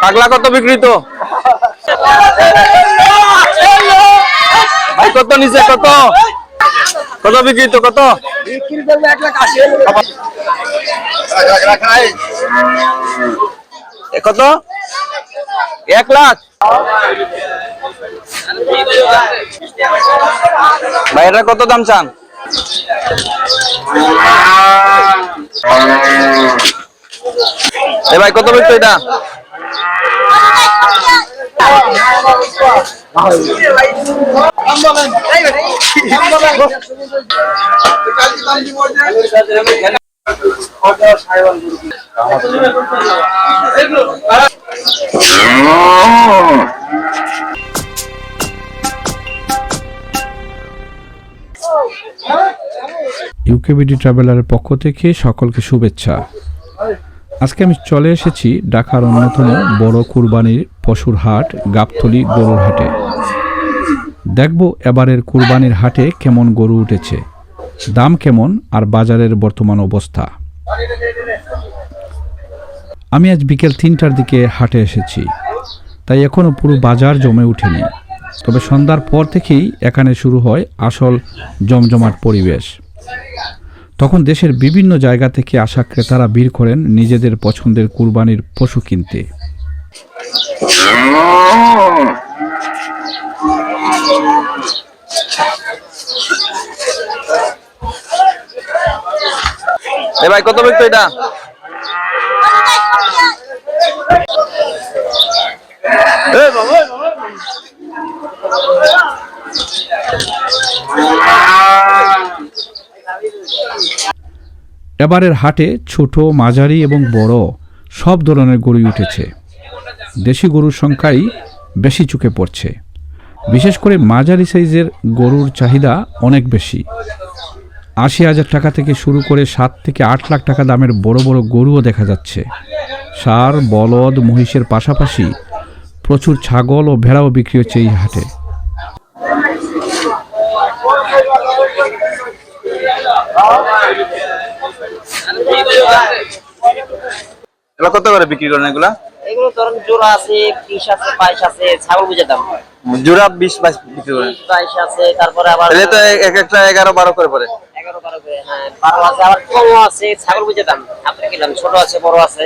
পাগলা কত বিক্রি তো ভাই? কত নিচে? কত কত বিক্রি তো? কত বিক্রি করবে 1,80,000। কত? 1,00,000 ভাই, এটা কত দাম চান? ভাই কত বিক্রি এটা? ইউকেবিডি ট্রাভেলারের পক্ষ থেকে সকলকে শুভেচ্ছা। আজকে আমি চলে এসেছি ঢাকার অন্যতম বড় কুরবানির পশুর হাট গাবতলী গরুর হাটে। দেখব এবারের কুরবানির হাটে কেমন গরু উঠেছে, দাম কেমন আর বাজারের বর্তমান অবস্থা। আমি আজ বিকেল 3টার দিকে হাটে এসেছি, তাই এখনও পুরো বাজার জমে ওঠেনি। তবে সন্ধ্যার পর থেকেই এখানে শুরু হয় আসল জমজমাট পরিবেশ। তখন দেশের বিভিন্ন জায়গা থেকে আসা ক্রেতারা ভিড় করেন নিজেদের পছন্দের কুরবানির পশু কিনতে। ভাই কত বিক্রি এটা? এবারের হাটে ছোট, মাঝারি এবং বড় সব ধরনের গরু উঠেছে। দেশি গরুর সংখ্যাই বেশি চোখে পড়ছে। বিশেষ করে মাঝারি সাইজের গরুর চাহিদা অনেক বেশি। 80,000 টাকা থেকে শুরু করে 7 থেকে 8 লাখ টাকা দামের বড় বড় গরুও দেখা যাচ্ছে। ষাঁড়, বলদ, মহিষের পাশাপাশি প্রচুর ছাগল ও ভেড়াও বিক্রি হচ্ছে এই হাটে। কত করে বিক্রি করেন এগুলা? এগুলো ধরুন জোড়া আছে 20 আছে 22 আছে, ছাগল বুঝে দাম। জোড়া 20-22 বিক্রি করেন? 22 আছে, তারপরে আবার তাহলে তো এক একটা 11-12 করে পড়ে। 11-12 করে, হ্যাঁ 12 আছে, আবার কম আছে, ছাগল বুঝে দাম। আপনি কিলাম ছোট আছে, বড় আছে।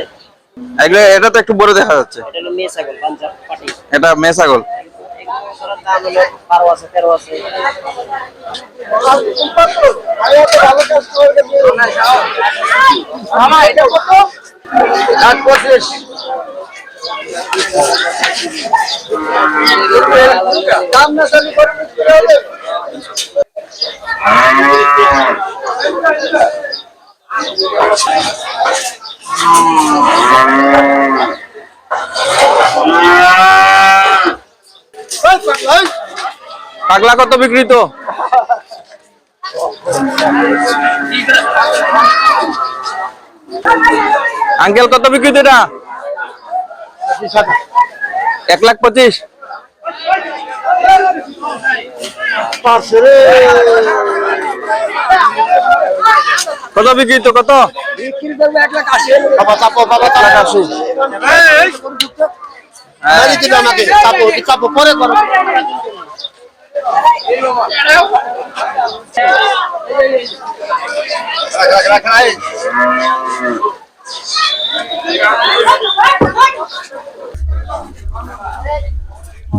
এগুলো এটা তো একটু বড় দেখা যাচ্ছে। এটা হলো মেয়ে ছাগল, পাঞ্জাব পাটি। এটা মেয়ে ছাগল। এগুলোর দাম হলো 12 আছে, 13 আছে। মামা এটা কত? 1,25। দাম না জানি করে বিক্রি হবে। পাগলা কত বিক্রি তো? আঙ্কেল কত বিক্রি তো এটা? 1,25,000। কত বিক্রি তো? কত বিক্রি করবে 1,80,000। বাবা চাপো, বাবা 1,80,000। মারি দিবে আমাকে, চাপো চাপো পরে করো।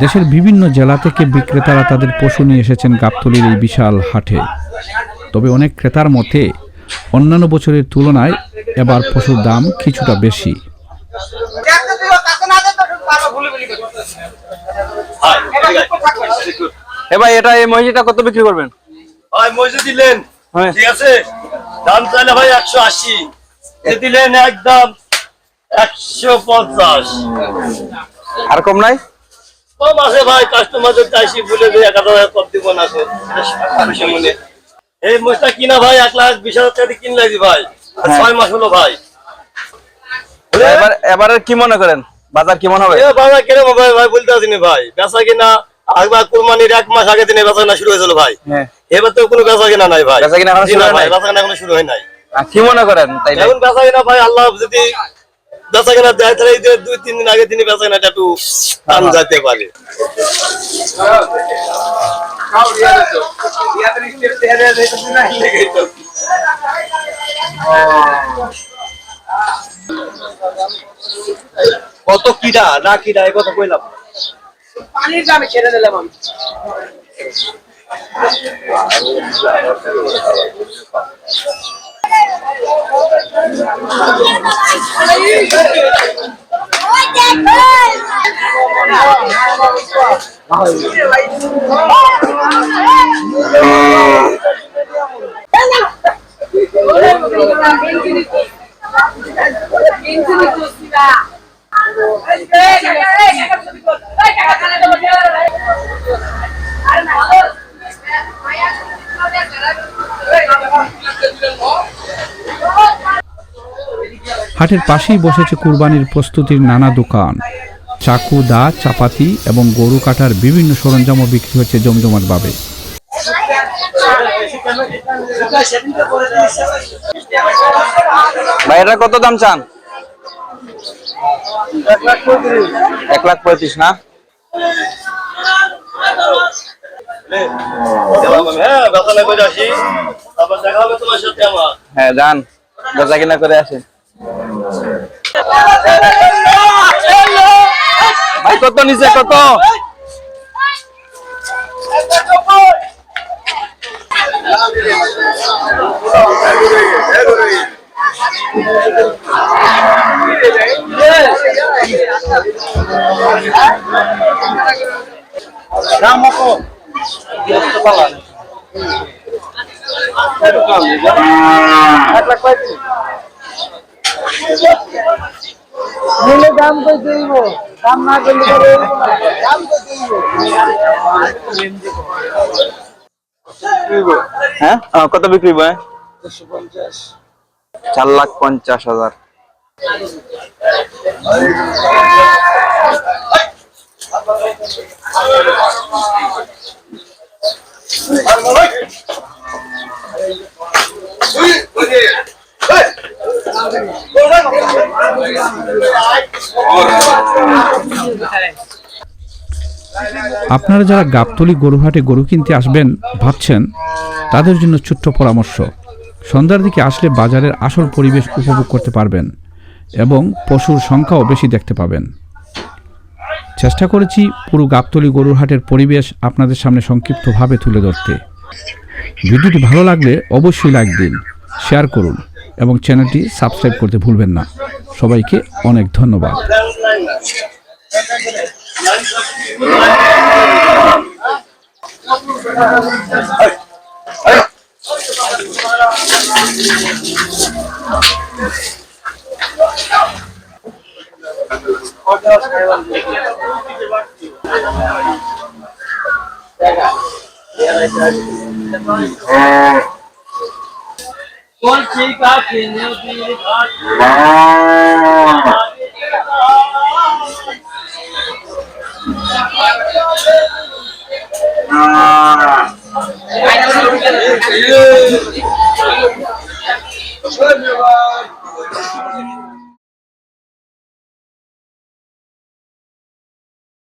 দেশের বিভিন্ন জেলা থেকে বিক্রেতারা তাদের পশু নিয়ে এসেছেন গাবতলীর এই বিশাল হাটে। তবে অনেক ক্রেতার মতে অন্যান্য বছরের তুলনায় এবার পশুর দাম কিছুটা বেশি। ভাই এটা এই মহিষটা কত বিক্রি করবেন? ভাই মহিষ দিলেন, ঠিক আছে, দাম চাইলে ভাই 180, দিলেন একদম 150। আর কম নাই? কম আছে ভাই, কাস্টমারদের চাইছি বলে 1,000 কম দিব না। এই মহিষটা কিনা ভাই 1,20,000 টাকা কিনে লাগি ভাই, 6 মাস হলো ভাই। এবারে কি মনে করেন বাজার কেমন হবে? বাজার কেন ভাই ভাই বলতে আসিনি ভাই, বেচা কিনা একবার কুরবানির 1 মাস আগে দিনে বেচা কিনা শুরু হয়েছিল ভাই। এবার তো কোনো বেচা কিনা নাই ভাই, বেচা কিনা এখনো শুরু হয় নাই। বেচা কিনা এখনো শুরু হয় নাই। কি মনে করেন তাইলে? এখন বেচা কিনা ভাই আল্লাহ যদি বেচা কেনা দেয় তাহলে এই যে 2-3 দিন আগে তিনি বেচা কেনাটা একটু টান যেতে পারে। কত কিডা না কিডা এই কথা কইলাম। পানির দামে ছেড়ে দিলাম আমি। হাটের পাশেই বসেছে কুরবানির প্রস্তুতির নানা দোকান। চাকু, দা, চাপাতি এবং গরু কাটার বিভিন্ন সরঞ্জামও বিক্রি হচ্ছে জমজমাটভাবে। ভাই এটা কত দাম চান? 1,35,000 না? হ্যাঁ বেচা না করে আসি, তারপর দেখা হবে তোমার সাথে আমার। হ্যাঁ যান, বেচা কিনা করে আসেন। ভাই কত নিচে কত? দাম কই দেব, দাম না করলে দাম কই দেব। হ্যাঁ কত বিক্রি ভাই? 4,50,000। আপনারা যারা গাবতলী গরুহাটে গরু কিনতে আসবেন ভাবছেন, তাদের জন্য ছোট্ট পরামর্শ। সন্ধ্যার দিকে আসলে বাজারের আসল পরিবেশ উপভোগ করতে পারবেন এবং পশুর সংখ্যাও বেশি দেখতে পাবেন। চেষ্টা করেছি পুরো গাবতলী গরুহাটের পরিবেশ আপনাদের সামনে সংক্ষিপ্তভাবে তুলে ধরতে। ভিডিওটি ভালো লাগলে অবশ্যই লাইক দিন, শেয়ার করুন এবং চ্যানেলটি সাবস্ক্রাইব করতে ভুলবেন না। সবাইকে অনেক ধন্যবাদ। ধন্যবাদ।